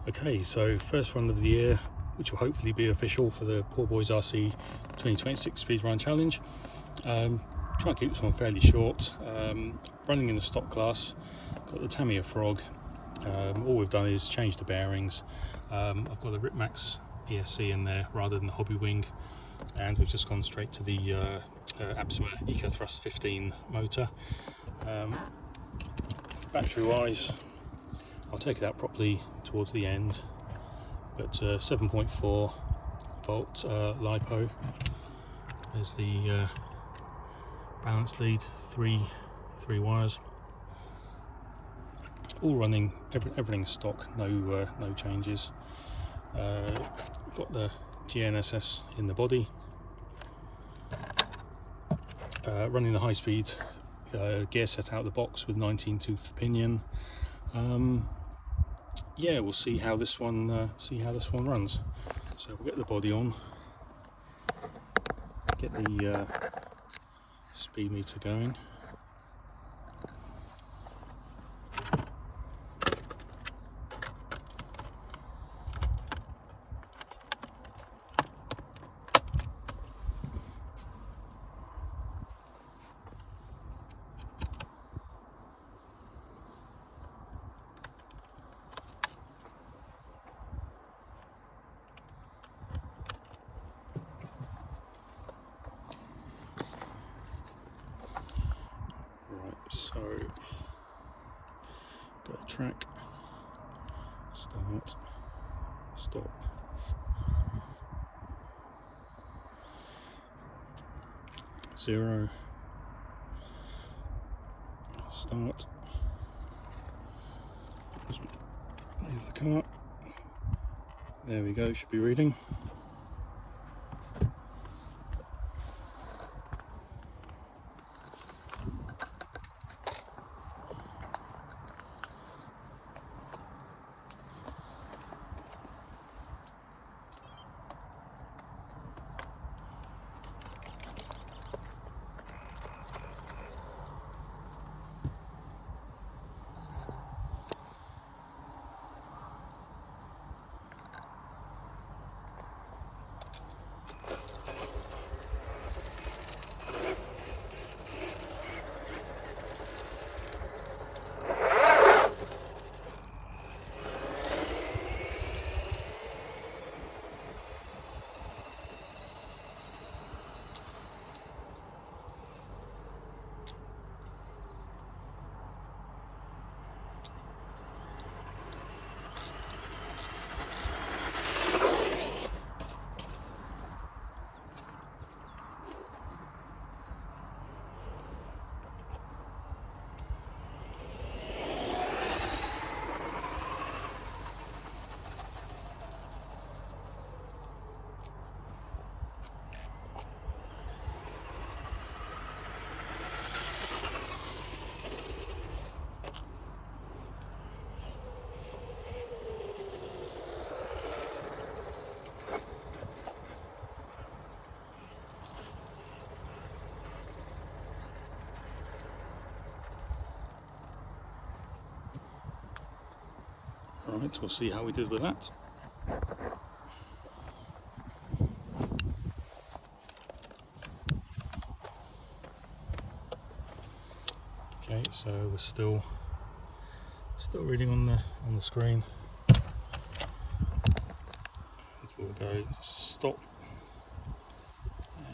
Okay, so first run of the year, which will hopefully be official for the Poor Boys SRC 2026 Speedrun Challenge. Try and keep this one fairly short. Running in the stock class, got the Tamiya Frog. All we've done is change the bearings. I've got a Ripmax ESC in there rather than the Hobbywing, and we've just gone straight to the Absima Eco Thrust 15 motor. Battery wise, I'll take it out properly towards the end, but 7.4 volt Lipo. There's the balance lead, three wires, all running, everything's stock, no changes. Got the GNSS in the body, running the high speed gear set out of the box with 19 tooth pinion. Yeah, we'll see how this one runs. So we'll get the body on, get the speed meter going. So, go to track, start, stop, zero, start, just move the car, there we go, should be reading. Right, we'll see how we did with that. Okay, so we're still reading on the screen. We'll go stop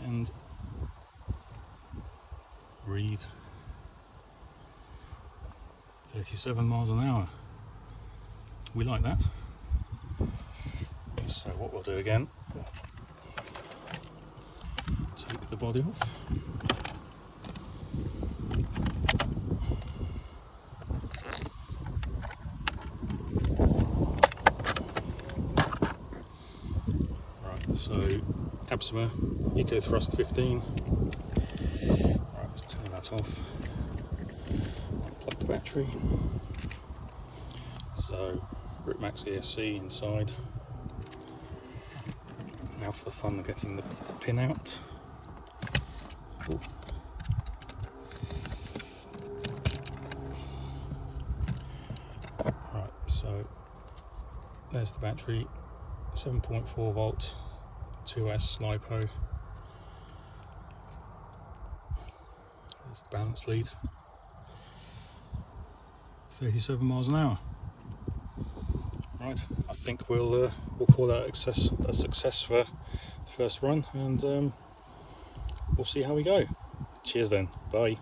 and read 37 miles an hour. We like that. So what we'll do again, take the body off. Right, so Absima Eco Thrust 15. Right, let's turn that off. Plug the battery. So Ripmax ESC inside. Now for the fun of getting the pin out. Ooh. Right, so There's the battery, 7.4 volt 2S Lipo. There's the balance lead, 37 miles an hour. Right, I think we'll call that a success for the first run, and we'll see how we go. Cheers then, bye.